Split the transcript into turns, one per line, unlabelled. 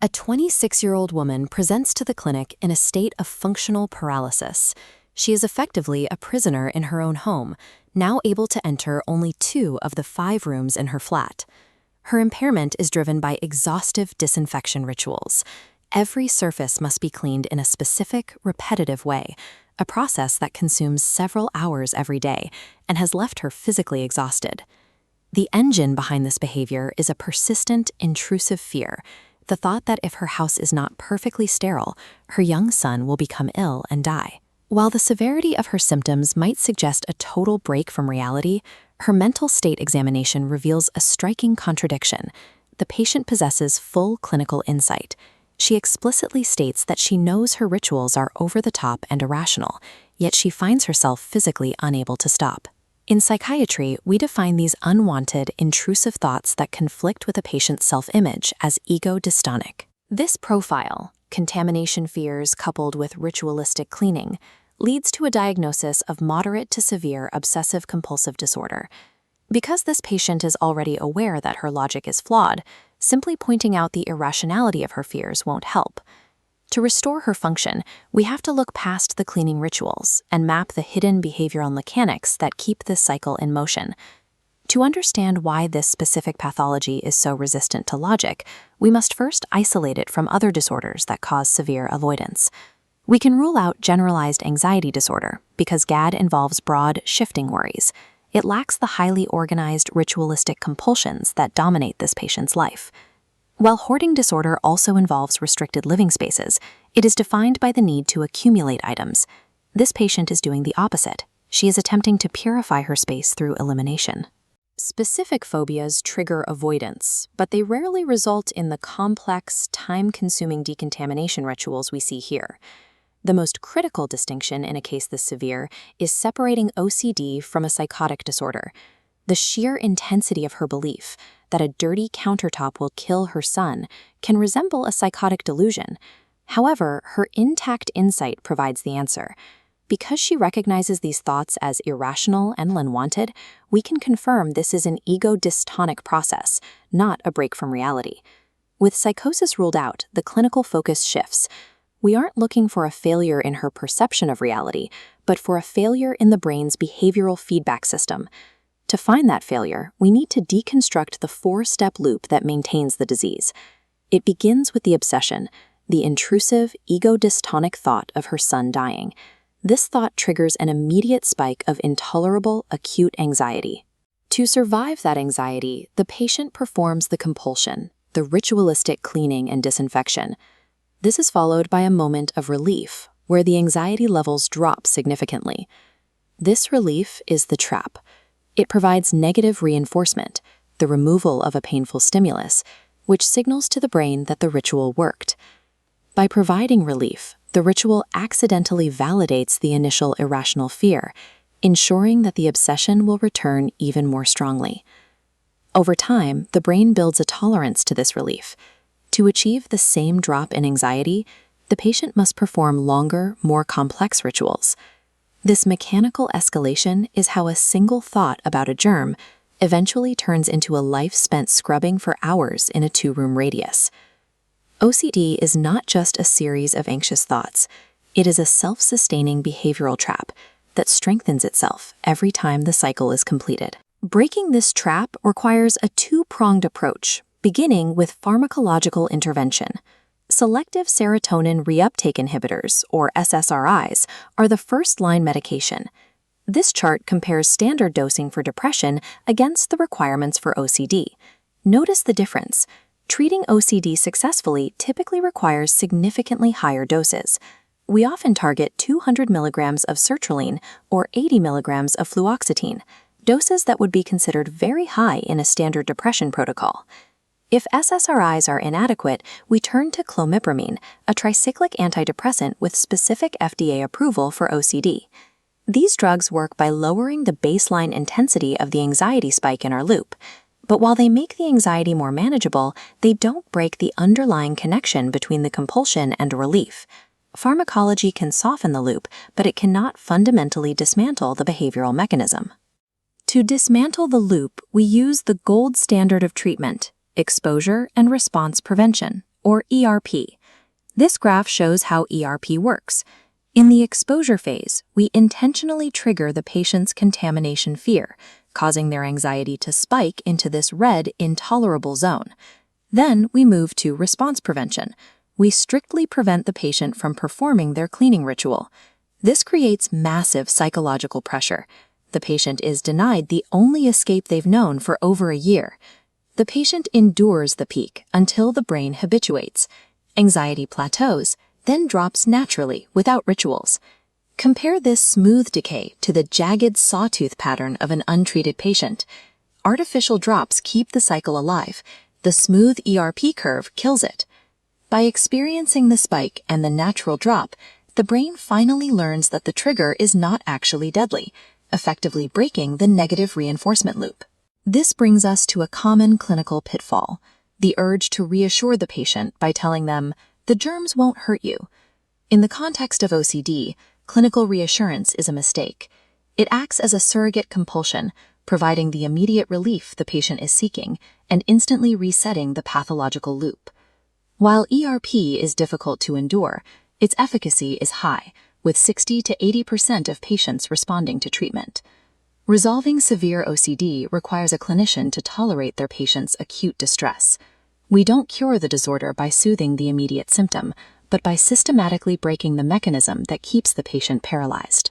A 26-year-old woman presents to the clinic in a state of functional paralysis. She is effectively a prisoner in her own home, now able to enter only 2 of the 5 rooms in her flat. Her impairment is driven by exhaustive disinfection rituals. Every surface must be cleaned in a specific, repetitive way, a process that consumes several hours every day and has left her physically exhausted. The engine behind this behavior is a persistent, intrusive fear, the thought that if her house is not perfectly sterile, her young son will become ill and die. While the severity of her symptoms might suggest a total break from reality, her mental state examination reveals a striking contradiction. The patient possesses full clinical insight. She explicitly states that she knows her rituals are over the top and irrational, yet she finds herself physically unable to stop. In psychiatry, we define these unwanted, intrusive thoughts that conflict with a patient's self-image as ego-dystonic. This profile, contamination fears coupled with ritualistic cleaning, leads to a diagnosis of moderate to severe obsessive-compulsive disorder. Because this patient is already aware that her logic is flawed, simply pointing out the irrationality of her fears won't help. To restore her function, we have to look past the cleaning rituals and map the hidden behavioral mechanics that keep this cycle in motion. To understand why this specific pathology is so resistant to logic, we must first isolate it from other disorders that cause severe avoidance. We can rule out generalized anxiety disorder because GAD involves broad, shifting worries. It lacks the highly organized ritualistic compulsions that dominate this patient's life. While hoarding disorder also involves restricted living spaces, it is defined by the need to accumulate items. This patient is doing the opposite. She is attempting to purify her space through elimination. Specific phobias trigger avoidance, but they rarely result in the complex, time-consuming decontamination rituals we see here. The most critical distinction in a case this severe is separating OCD from a psychotic disorder. The sheer intensity of her belief that a dirty countertop will kill her son can resemble a psychotic delusion. However, her intact insight provides the answer. Because she recognizes these thoughts as irrational and unwanted, we can confirm this is an ego-dystonic process, not a break from reality. With psychosis ruled out, the clinical focus shifts. We aren't looking for a failure in her perception of reality, but for a failure in the brain's behavioral feedback system. To find that failure, we need to deconstruct the 4-step loop that maintains the disease. It begins with the obsession, the intrusive, ego-dystonic thought of her son dying. This thought triggers an immediate spike of intolerable, acute anxiety. To survive that anxiety, the patient performs the compulsion, the ritualistic cleaning and disinfection. This is followed by a moment of relief, where the anxiety levels drop significantly. This relief is the trap. It provides negative reinforcement, the removal of a painful stimulus, which signals to the brain that the ritual worked. By providing relief, the ritual accidentally validates the initial irrational fear, ensuring that the obsession will return even more strongly. Over time, the brain builds a tolerance to this relief. To achieve the same drop in anxiety, the patient must perform longer, more complex rituals. This mechanical escalation is how a single thought about a germ eventually turns into a life spent scrubbing for hours in a 2-room radius. OCD is not just a series of anxious thoughts. It is a self-sustaining behavioral trap that strengthens itself every time the cycle is completed. Breaking this trap requires a 2-pronged approach, beginning with pharmacological intervention. Selective serotonin reuptake inhibitors, or SSRIs, are the first-line medication. This chart compares standard dosing for depression against the requirements for OCD. Notice the difference. Treating OCD successfully typically requires significantly higher doses. We often target 200 milligrams of sertraline or 80 milligrams of fluoxetine, doses that would be considered very high in a standard depression protocol. If SSRIs are inadequate, we turn to clomipramine, a tricyclic antidepressant with specific FDA approval for OCD. These drugs work by lowering the baseline intensity of the anxiety spike in our loop. But while they make the anxiety more manageable, they don't break the underlying connection between the compulsion and relief. Pharmacology can soften the loop, but it cannot fundamentally dismantle the behavioral mechanism. To dismantle the loop, we use the gold standard of treatment, exposure and response prevention, or ERP. This graph shows how ERP works. In the exposure phase, we intentionally trigger the patient's contamination fear, causing their anxiety to spike into this red, intolerable zone. Then we move to response prevention. We strictly prevent the patient from performing their cleaning ritual. This creates massive psychological pressure. The patient is denied the only escape they've known for over a year. The patient endures the peak until the brain habituates. Anxiety plateaus, then drops naturally without rituals. Compare this smooth decay to the jagged sawtooth pattern of an untreated patient. Artificial drops keep the cycle alive. The smooth ERP curve kills it. By experiencing the spike and the natural drop, the brain finally learns that the trigger is not actually deadly, effectively breaking the negative reinforcement loop. This brings us to a common clinical pitfall: the urge to reassure the patient by telling them, "The germs won't hurt you." In the context of OCD, clinical reassurance is a mistake. It acts as a surrogate compulsion, providing the immediate relief the patient is seeking and instantly resetting the pathological loop. While ERP is difficult to endure, its efficacy is high, with 60 to 80% of patients responding to treatment. Resolving severe OCD requires a clinician to tolerate their patient's acute distress. We don't cure the disorder by soothing the immediate symptom, but by systematically breaking the mechanism that keeps the patient paralyzed.